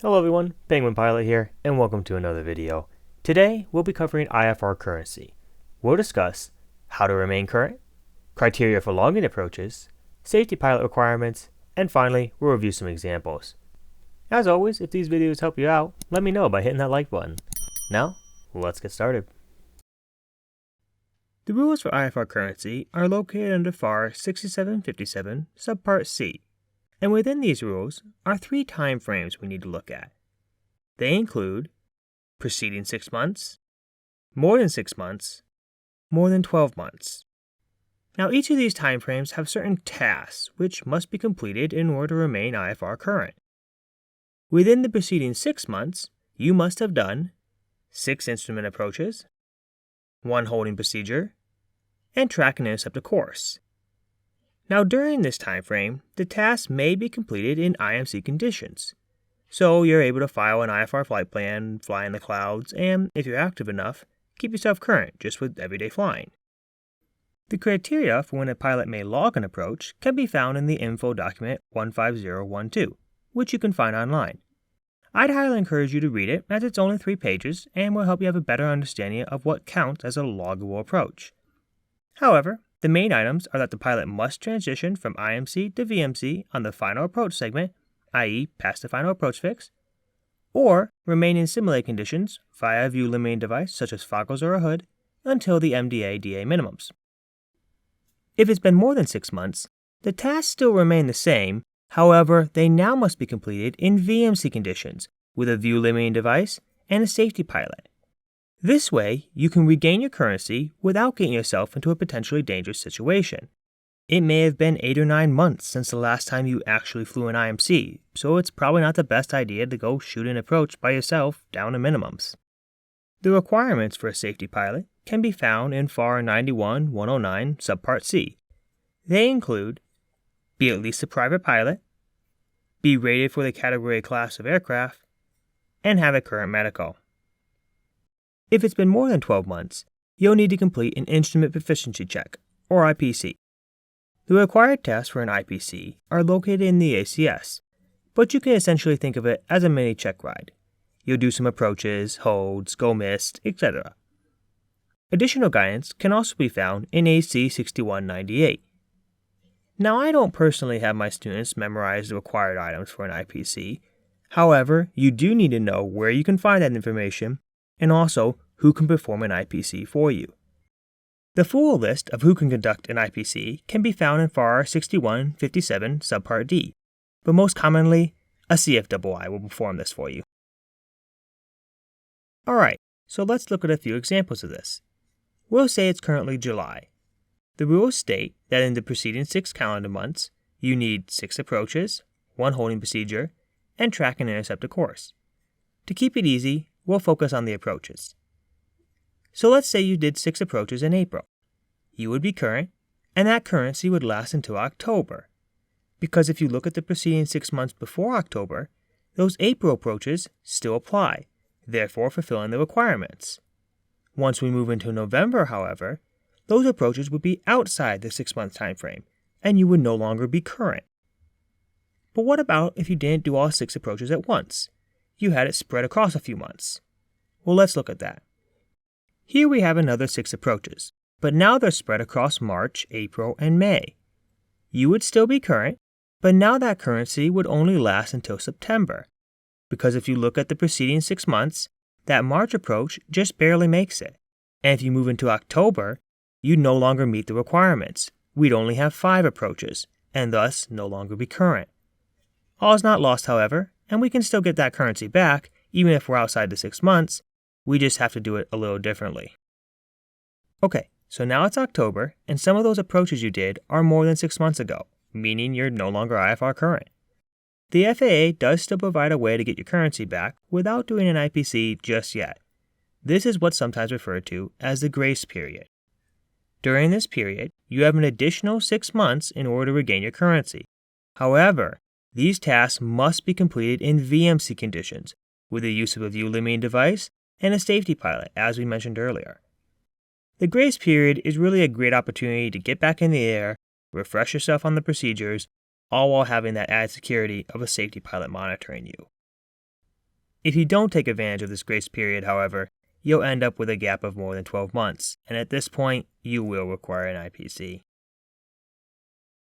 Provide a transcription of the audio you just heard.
Hello everyone, Penguin Pilot here, and welcome to another video. Today, we'll be covering IFR Currency. We'll discuss how to remain current, criteria for logging approaches, safety pilot requirements, and finally, we'll review some examples. As always, if these videos help you out, let me know by hitting that like button. Now, let's get started. The rules for IFR Currency are located under FAR 6757, Subpart C. And within these rules are three time frames we need to look at. They include preceding 6 months, more than 6 months, more than 12 months. Now each of these time frames have certain tasks which must be completed in order to remain IFR current. Within the preceding 6 months, you must have done 6 instrument approaches, 1 holding procedure, and track and intercept a course. Now during this time frame, the task may be completed in IMC conditions. So you're able to file an IFR flight plan, fly in the clouds, and if you're active enough, keep yourself current just with everyday flying. The criteria for when a pilot may log an approach can be found in the info document 15012, which you can find online. I'd highly encourage you to read it as it's only 3 pages and will help you have a better understanding of what counts as a loggable approach. However, the main items are that the pilot must transition from IMC to VMC on the final approach segment, i.e. past the final approach fix, or remain in simulated conditions via a view limiting device such as foggles or a hood until the MDA/DA minimums. If it's been more than 6 months, the tasks still remain the same, however, they now must be completed in VMC conditions with a view limiting device and a safety pilot. This way, you can regain your currency without getting yourself into a potentially dangerous situation. It may have been 8 or 9 months since the last time you actually flew an IMC, so it's probably not the best idea to go shoot an approach by yourself down to minimums. The requirements for a safety pilot can be found in FAR 91-109 Subpart C. They include be at least a private pilot, be rated for the category class of aircraft, and have a current medical. If it's been more than 12 months, you'll need to complete an Instrument Proficiency Check, or IPC. The required tests for an IPC are located in the ACS, but you can essentially think of it as a mini check ride. You'll do some approaches, holds, go missed, etc. Additional guidance can also be found in AC 6198. Now, I don't personally have my students memorize the required items for an IPC. However, you do need to know where you can find that information and also who can perform an IPC for you. The full list of who can conduct an IPC can be found in FAR 6157 Subpart D, but most commonly, a CFII will perform this for you. Alright, so let's look at a few examples of this. We'll say it's currently July. The rules state that in the preceding 6 calendar months, you need 6 approaches, 1 holding procedure, and track and intercept a course. To keep it easy, we'll focus on the approaches. So let's say you did 6 approaches in April. You would be current, and that currency would last until October. Because if you look at the preceding 6 months before October, those April approaches still apply, therefore fulfilling the requirements. Once we move into November, however, those approaches would be outside the 6-month time frame, and you would no longer be current. But what about if you didn't do all 6 approaches at once? You had it spread across a few months. Well, let's look at that. Here we have another 6 approaches, but now they're spread across March, April, and May. You would still be current, but now that currency would only last until September, because if you look at the preceding 6 months, that March approach just barely makes it. And if you move into October, you no longer meet the requirements. We'd only have 5 approaches, and thus no longer be current. All is not lost, however, and we can still get that currency back, even if we're outside the 6 months. We just have to do it a little differently. Okay, so now it's October, and some of those approaches you did are more than 6 months ago, meaning you're no longer IFR current. The FAA does still provide a way to get your currency back without doing an IPC just yet. This is what's sometimes referred to as the grace period. During this period, you have an additional 6 months in order to regain your currency. However, these tasks must be completed in VMC conditions, with the use of a view limiting device and a safety pilot, as we mentioned earlier. The grace period is really a great opportunity to get back in the air, refresh yourself on the procedures, all while having that added security of a safety pilot monitoring you. If you don't take advantage of this grace period, however, you'll end up with a gap of more than 12 months, and at this point, you will require an IPC.